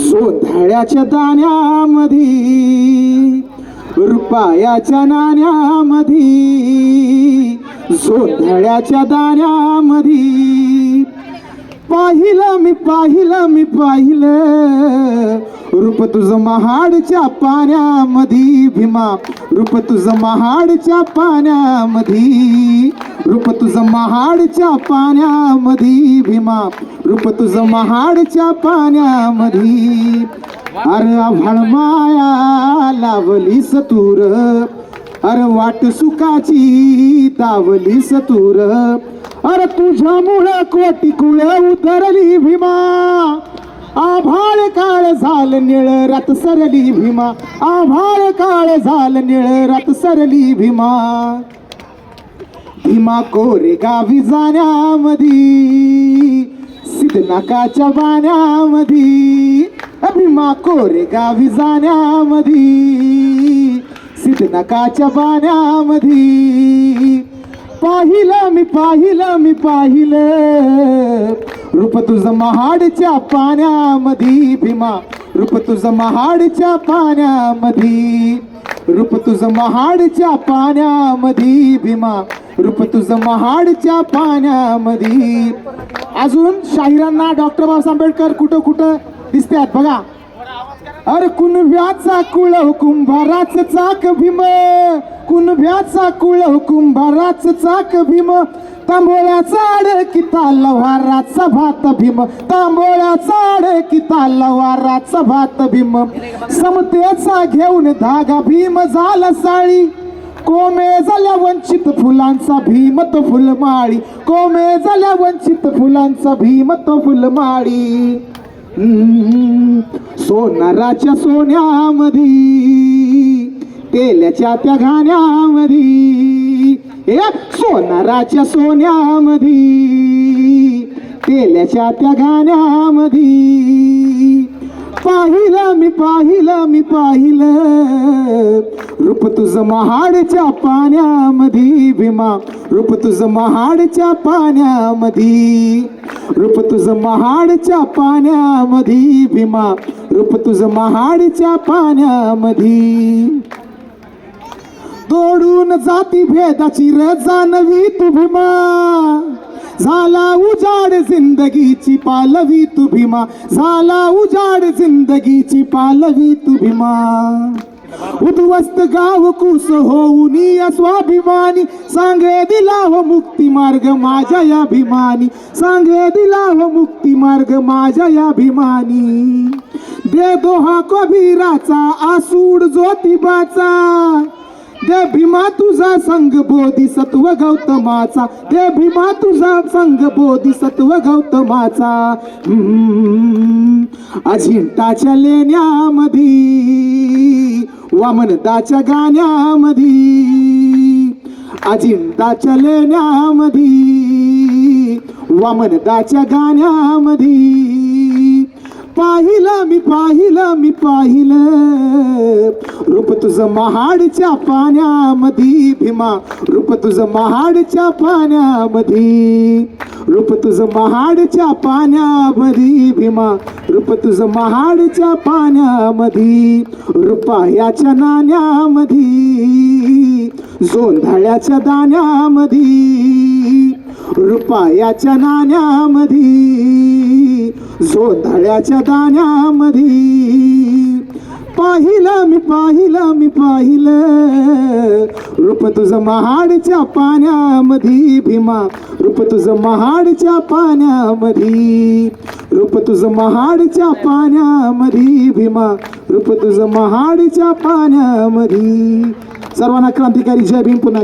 जोंधळ्याच्या दाण्यामध्ये रुपयाच्या नाण्यामध्ये जोंधळ्याच्या दाण्यामध्ये पाहिलं मी पाहिलं रूप तुझं महाडच्या पाण्यामध्ये भीमा रूप तुझं महाडच्या पाण्यामध्ये रूप तुझं महाडच्या पाण्यामध्ये भीमा रूप तुझं महाडच्या पाण्यामध्ये अरे आभाळ माया लावलीस तूर अरे वाट सुखाची दावलीस तूर अरे तुझ्यामुळं कोटी कुळ उतरली भीमा आभाळ काळ झालं निळ रात सरली भीमा आभाळ काळ झालं निळ रात सरली भीमा भीमा कोरे गावी जाण्यामध्ये सिद्धनाकाच्या बाण्यामध्ये भीमा कोरे गावी जाण्यामध्ये सिद्धनाकाच्या बाण्यामध्ये पाहिलं मी पाहिलं रूप तुझं महाडच्या पाण्यामध्ये भीमा रूप तुझं महाडच्या पाण्यामध्ये रूप तुझं महाडच्या पाण्यामध्ये भीमा रूप तुझं महाडच्या पाण्यामध्ये अजून शाहिरांना डॉक्टर बाबासाहेब आंबेडकर कुठं कुठं दिसतात बघा अरे कुणब्याचा कुळ कुंभाराच चाक भीम कुणब्याचा कुळ कुंभाराच चाक भीम तांबोळ्याचा आड किता लवाराचा भात भीम तांबोळ्याचा आड किता लवाराचा भात भीम समतेचा घेऊन धागा भीम झाला साळी कोमे झाल्या वंचित फुलांचा भीम तो फुलमाळी कोमे झाल्या वंचित फुलांचा भीम तो फुलमाळी सोनाराच्या सोन्यामध्ये तेल्याच्या त्या घाण्यामध्ये सोनाराच्या सोन्यामध्ये तेल्याच्या त्या घाण्यामध्ये पाहिलं मी पाहिलं रूप तुझं महाडच्या पाण्यामध्ये भीमा रूप तुझं महाडच्या पाण्यामध्ये रूप तुझं महाडच्या पाण्यामध्ये भीमा रूप तुझं महाडच्या पाण्यामध्ये तोडून जाती भेदाची जाणवी तू भीमा झाला उजाड जिंदगीची पालवी तू भीमा झाला उजाड जिंदगीची पालवी तू भीमा उद्ध्वस्त गाव कुस होऊन या स्वाभिमानी सांगे दिला हो मुक्ती मार्ग माझ्या या भीमानी सांगे दिला हो मुक्ती मार्ग माझ्या या भीमानी दे दोहा कबीराचा आसूड ज्योतिबाचा दे भीमा तुझा संग बोधिसत्व गौतमाचा दे भीमा तुझा संग बोधिसत्व गौतमाचा अजिंठाच्या लेण्यामध्ये वामनदाच्या गाण्यामध्ये अजिंठाच्या लेण्यामध्ये वामनदाच्या गाण्यामध्ये पाहिलं मी पाहिलं रूप तुझं महाडच्या पाण्यामध्ये भीमा रूप तुझं महाडच्या पाण्यामध्ये रूप तुझं महाडच्या पाण्यामध्ये भीमा रूप तुझं महाडच्या पाण्यामध्ये रुपयाच्या नाण्यामध्ये जोंधळ्याच्या दाण्यामध्ये रुपयाच्या नाण्यामध्ये जोंधळ्याच्या दाण्यामध्ये पाहिलं मी पाहिलं रूप तुझं महाडच्या पाण्यामध्ये भीमा रूप तुझं महाडच्या पाण्यामध्ये रूप तुझं महाडच्या पाण्यामध्ये भीमा रूप तुझं महाडच्या पाण्यामध्ये सर्वांना क्रांतिकारी जय भीम पुन्हा